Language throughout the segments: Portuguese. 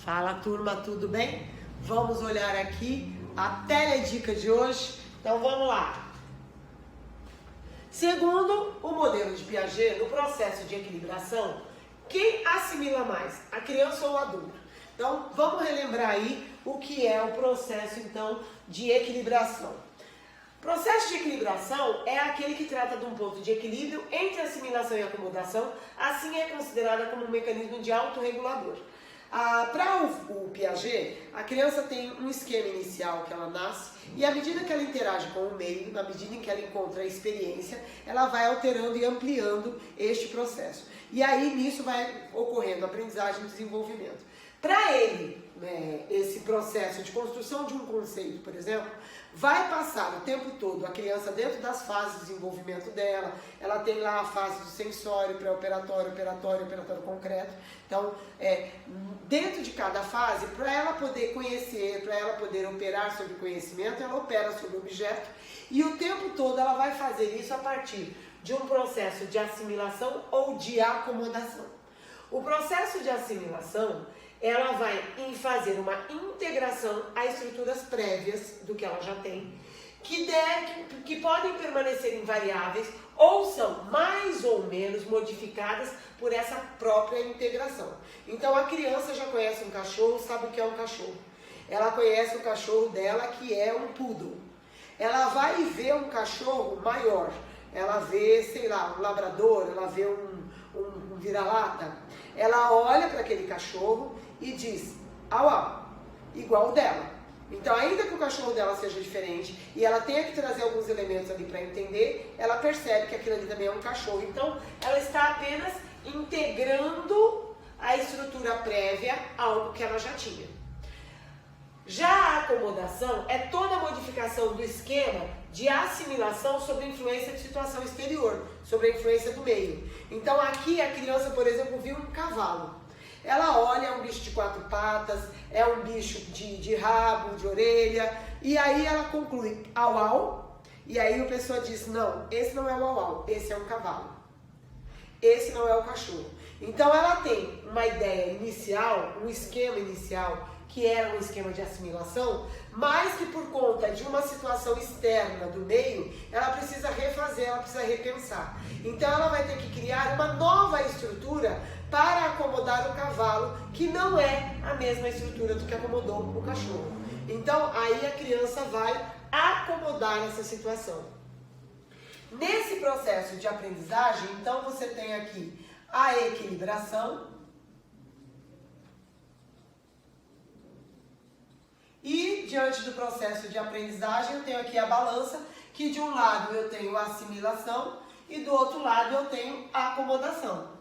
Fala, turma, tudo bem? Vamos olhar aqui a teledica de hoje. Então vamos lá. Segundo o modelo de Piaget, no processo de equilibração, quem assimila mais, a criança ou o adulto? Então vamos relembrar aí o que é o processo então de equilibração. O processo de equilibração é aquele que trata de um ponto de equilíbrio entre assimilação e acomodação, assim é considerada como um mecanismo de autorregulador. Para o Piaget, a criança tem um esquema inicial que ela nasce e à medida que ela interage com o meio, na medida em que ela encontra a experiência, ela vai alterando e ampliando este processo. E aí nisso vai ocorrendo aprendizagem e desenvolvimento. Para ele, esse processo de construção de um conceito, por exemplo, vai passar o tempo todo a criança dentro das fases de desenvolvimento dela. Ela tem lá a fase do sensório, pré-operatório, operatório, operatório concreto. Então, dentro de cada fase, para ela poder conhecer, para ela poder operar sobre o conhecimento, ela opera sobre o objeto e o tempo todo ela vai fazer isso a partir de um processo de assimilação ou de acomodação. O processo de assimilação, ela vai fazer uma integração a estruturas prévias do que ela já tem, que podem permanecer invariáveis ou são mais ou menos modificadas por essa própria integração. Então a criança já conhece um cachorro, sabe o que é um cachorro. Ela conhece o cachorro dela, que é um poodle. Ela vai ver um cachorro maior, ela vê, sei lá, um labrador, ela vê um vira-lata. Ela olha para aquele cachorro e diz, au, au, igual o dela. Então, ainda que o cachorro dela seja diferente e ela tenha que trazer alguns elementos ali para entender, ela percebe que aquilo ali também é um cachorro. Então, ela está apenas integrando a estrutura prévia a algo que ela já tinha. Já a acomodação é toda a modificação do esquema de assimilação sob a influência de situação exterior, sobre a influência do meio. Então, aqui a criança, por exemplo, viu um cavalo. Ela olha, é um bicho de 4 patas, é um bicho de rabo, de orelha, e aí ela conclui, au, au, e aí a pessoa diz, não, esse não é o au, au, esse é um cavalo, esse não é o cachorro. Então ela tem uma ideia inicial, um esquema inicial, que era um esquema de assimilação, mas que por conta de uma situação externa do meio, ela precisa refazer, ela precisa repensar. Então ela vai ter que criar uma nova estrutura para acomodar o cavalo, que não é a mesma estrutura do que acomodou o cachorro. Então aí a criança vai acomodar essa situação. Nesse processo de aprendizagem, então você tem aqui a equilibração, e diante do processo de aprendizagem eu tenho aqui a balança, que de um lado eu tenho a assimilação e do outro lado eu tenho a acomodação.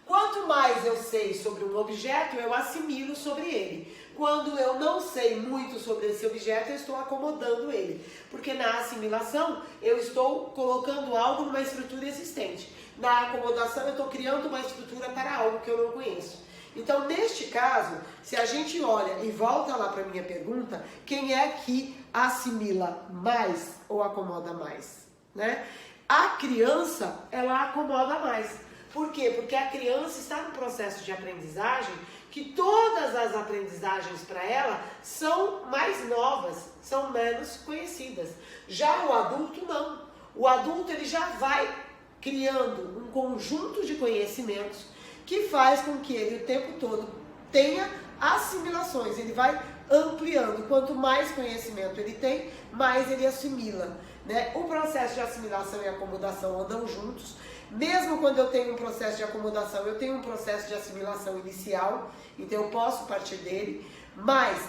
Quanto mais eu sei sobre um objeto, eu assimilo sobre ele. Quando eu não sei muito sobre esse objeto, eu estou acomodando ele. Porque na assimilação, eu estou colocando algo numa estrutura existente. Na acomodação, eu estou criando uma estrutura para algo que eu não conheço. Então, neste caso, se a gente olha e volta lá para a minha pergunta, quem é que assimila mais ou acomoda mais, né? A criança, ela acomoda mais. Por quê? Porque a criança está no processo de aprendizagem que todas as aprendizagens para ela são mais novas, são menos conhecidas. Já o adulto não. O adulto ele já vai criando um conjunto de conhecimentos que faz com que ele o tempo todo tenha assimilações, ele vai ampliando. Quanto mais conhecimento ele tem, mais ele assimila, né? O processo de assimilação e acomodação andam juntos. Mesmo quando eu tenho um processo de acomodação, eu tenho um processo de assimilação inicial, então eu posso partir dele, mas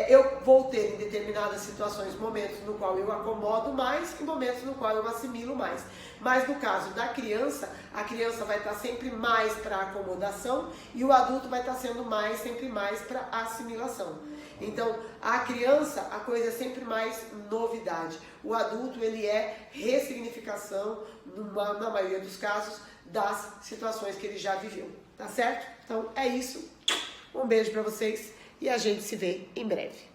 eu vou ter em determinadas situações momentos no qual eu acomodo mais e momentos no qual eu assimilo mais. Mas no caso da criança, a criança vai estar sempre mais para acomodação e o adulto vai estar sendo sempre mais para assimilação. Então, a criança, a coisa é sempre mais novidade. O adulto, ele é ressignificação, na maioria dos casos, das situações que ele já viveu. Tá certo? Então, é isso. Um beijo para vocês e a gente se vê em breve.